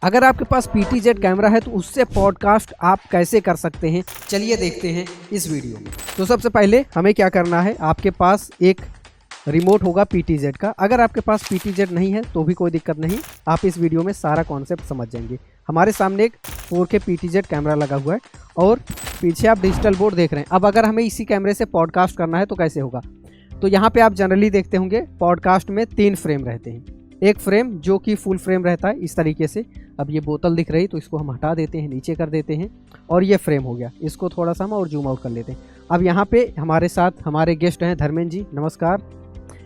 अगर आपके पास PTZ camera है तो उससे पॉडकास्ट आप कैसे कर सकते हैं, चलिए देखते हैं इस वीडियो में। तो सबसे पहले हमें क्या करना है, आपके पास एक रिमोट होगा PTZ का। अगर आपके पास PTZ नहीं है तो भी कोई दिक्कत नहीं, आप इस वीडियो में सारा कॉन्सेप्ट समझ जाएंगे। हमारे सामने एक 4K PTZ कैमरा लगा हुआ है और पीछे आप डिजिटल बोर्ड देख रहे हैं। अब अगर हमें इसी कैमरे से पॉडकास्ट करना है तो कैसे होगा, तो यहाँ पे आप जनरली देखते होंगे पॉडकास्ट में 3 फ्रेम रहते हैं। एक फ्रेम जो कि फुल फ्रेम रहता है इस तरीके से। अब ये बोतल दिख रही तो इसको हम हटा देते हैं, नीचे कर देते हैं और ये फ्रेम हो गया। इसको थोड़ा सा हम और जूम आउट कर लेते हैं। अब यहाँ पे हमारे साथ हमारे गेस्ट हैं धर्मेंद्र जी, नमस्कार।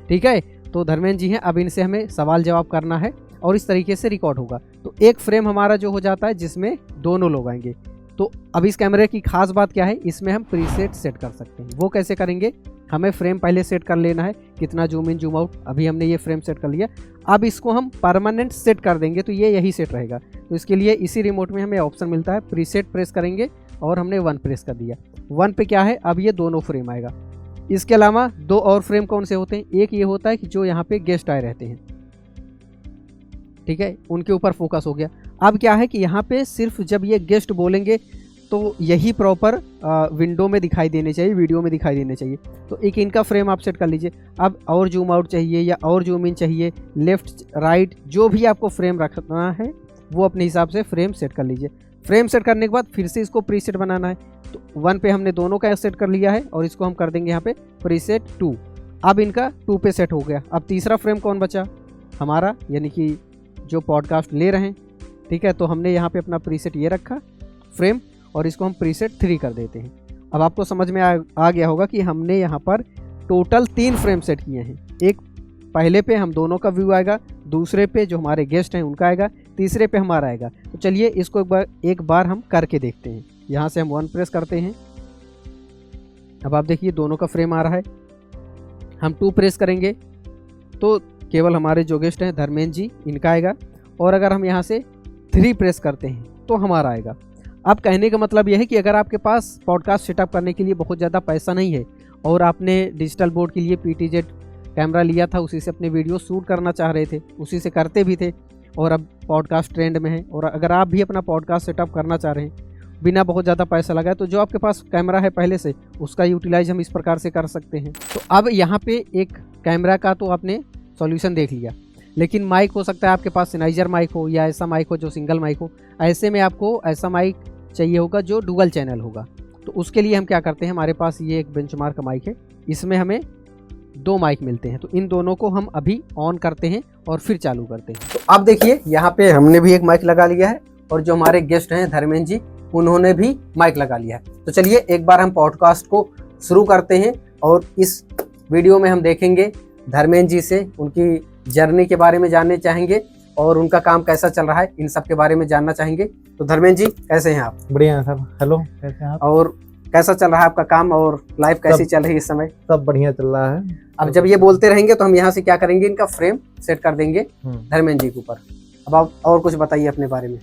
ठीक है, तो धर्मेंद्र जी हैं, अब इनसे हमें सवाल जवाब करना है और इस तरीके से रिकॉर्ड होगा। तो एक फ्रेम हमारा जो हो जाता है जिसमें दोनों लोग आएंगे। तो अब इस कैमरे की खास बात क्या है, इसमें हम प्रीसेट सेट कर सकते हैं। वो कैसे करेंगे, हमें फ्रेम पहले सेट कर लेना है, कितना जूम इन जूम आउट। अभी हमने ये फ्रेम सेट कर लिया। अब इसको हम परमानेंट सेट कर देंगे तो ये यही सेट रहेगा। तो इसके लिए इसी रिमोट में हमें ऑप्शन मिलता है, प्रीसेट प्रेस करेंगे और हमने 1 प्रेस कर दिया। 1 पे क्या है, अब ये दोनों फ्रेम आएगा। इसके अलावा 2 और फ्रेम कौन से होते हैं, एक ये होता है कि जो यहाँ पे गेस्ट आए रहते हैं, ठीक है, उनके ऊपर फोकस हो गया। अब क्या है कि यहाँ पे सिर्फ जब ये गेस्ट बोलेंगे तो यही प्रॉपर विंडो में दिखाई देने चाहिए, वीडियो में दिखाई देने चाहिए। तो एक इनका फ्रेम आप सेट कर लीजिए। अब और जूम आउट चाहिए या और जूम इन चाहिए, लेफ्ट राइट जो भी आपको फ्रेम रखना है वो अपने हिसाब से फ्रेम सेट कर लीजिए। फ्रेम सेट करने के बाद फिर से इसको प्रीसेट बनाना है। तो 1 पे हमने दोनों का सेट कर लिया है और इसको हम कर देंगे यहाँ पे प्रीसेट 2। अब इनका 2 पे सेट हो गया। अब तीसरा फ्रेम कौन बचा, हमारा, यानी कि जो पॉडकास्ट ले रहे हैं। ठीक है, तो हमने यहाँ पे अपना प्रीसेट ये रखा फ्रेम और इसको हम प्रीसेट 3 कर देते हैं। अब आपको समझ में आ गया होगा कि हमने यहाँ पर टोटल 3 फ्रेम सेट किए हैं। एक पहले पे हम दोनों का व्यू आएगा, दूसरे पे जो हमारे गेस्ट हैं उनका आएगा, तीसरे पे हमारा आएगा। तो चलिए इसको एक बार हम करके देखते हैं। यहाँ से हम 1 प्रेस करते हैं। अब आप देखिए दोनों का फ्रेम आ रहा है। हम 2 प्रेस करेंगे तो केवल हमारे जो गेस्ट हैं धर्मेंद्र जी इनका आएगा। और अगर हम यहाँ से 3 प्रेस करते हैं तो हमारा आएगा। अब कहने का मतलब यह है कि अगर आपके पास पॉडकास्ट सेटअप करने के लिए बहुत ज़्यादा पैसा नहीं है और आपने डिजिटल बोर्ड के लिए PTZ कैमरा लिया था, उसी से अपने वीडियो शूट करना चाह रहे थे, उसी से करते भी थे और अब पॉडकास्ट ट्रेंड में है, और अगर आप भी अपना पॉडकास्ट सेटअप करना चाह रहे हैं बिना बहुत ज़्यादा पैसा लगाए, तो जो आपके पास कैमरा है पहले से उसका यूटिलाइज हम इस प्रकार से कर सकते हैं। तो अब यहाँ पे एक कैमरा का तो आपने सॉल्यूशन देख लिया, लेकिन माइक हो सकता है आपके पास सेनाइजर माइक हो या ऐसा माइक हो जो सिंगल माइक हो। ऐसे में आपको ऐसा माइक चाहिए होगा जो डुअल चैनल होगा। तो उसके लिए हम क्या करते हैं, हमारे पास ये एक बेंचमार्क का माइक है, इसमें हमें 2 माइक मिलते हैं। तो इन दोनों को हम अभी ऑन करते हैं और फिर चालू करते हैं। तो आप देखिए यहाँ पे हमने भी एक माइक लगा लिया है और जो हमारे गेस्ट हैं धर्मेंद्र जी उन्होंने भी माइक लगा लिया है। तो चलिए एक बार हम पॉडकास्ट को शुरू करते हैं और इस वीडियो में हम देखेंगे धर्मेंद्र जी से उनकी जर्नी के बारे में जानने चाहेंगे और उनका काम कैसा चल रहा है इन सब के बारे में जानना चाहेंगे। तो धर्मेंद्र जी कैसे हैं आप? बढ़िया है सर। हेलो, कैसे हैं आप? और कैसा चल रहा है आपका काम और लाइफ कैसी चल रही है इस समय? सब बढ़िया चल रहा है। अब जब ये बोलते रहेंगे तो हम यहाँ से क्या करेंगे, इनका फ्रेम सेट कर देंगे धर्मेंद्र जी के ऊपर। अब आप और कुछ बताइए अपने बारे में।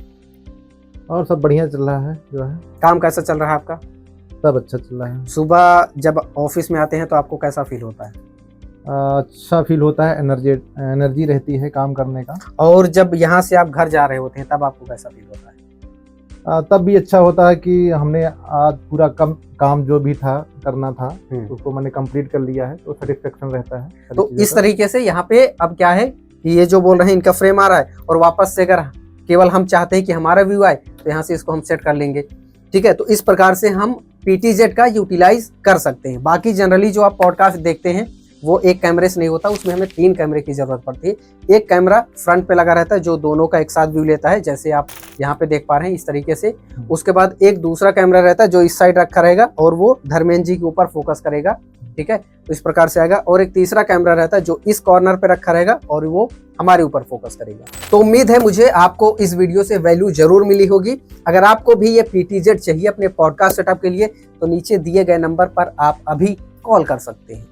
और सब बढ़िया चल रहा है, जो है काम कैसा चल रहा है आपका? सब अच्छा चल रहा है। सुबह जब ऑफिस में आते हैं तो आपको कैसा फील होता है? अच्छा फील होता है, एनर्जी रहती है काम करने का। और जब यहाँ से आप घर जा रहे होते हैं तब आपको कैसा फील होता है? तब भी अच्छा होता है कि हमने आज पूरा काम जो भी था करना था उसको मैंने कंप्लीट कर लिया है, तो सेटिस्फेक्शन रहता है। तो इस तरीके से यहाँ पे अब क्या है कि ये जो बोल रहे हैं इनका फ्रेम आ रहा है और वापस से अगर केवल हम चाहते हैं कि हमारा व्यू आए तो यहाँ से इसको हम सेट कर लेंगे। ठीक है, तो इस प्रकार से हम PTZ का यूटिलाइज कर सकते हैं। बाकी जनरली जो आप पॉडकास्ट देखते हैं वो एक कैमरे से नहीं होता, उसमें हमें 3 कैमरे की जरूरत पड़ती है। एक कैमरा फ्रंट पे लगा रहता है जो दोनों का एक साथ व्यू लेता है, जैसे आप यहाँ पे देख पा रहे हैं इस तरीके से। उसके बाद एक दूसरा कैमरा रहता है जो इस साइड रखा रहेगा और वो धर्मेंद्र जी के ऊपर फोकस करेगा। ठीक है, तो इस प्रकार से आएगा। और एक तीसरा कैमरा रहता है जो इस कॉर्नर पे रखा रहेगा और वो हमारे ऊपर फोकस करेगा। तो उम्मीद है मुझे आपको इस वीडियो से वैल्यू जरूर मिली होगी। अगर आपको भी ये PTZ चाहिए अपने पॉडकास्ट सेटअप के लिए तो नीचे दिए गए नंबर पर आप अभी कॉल कर सकते हैं।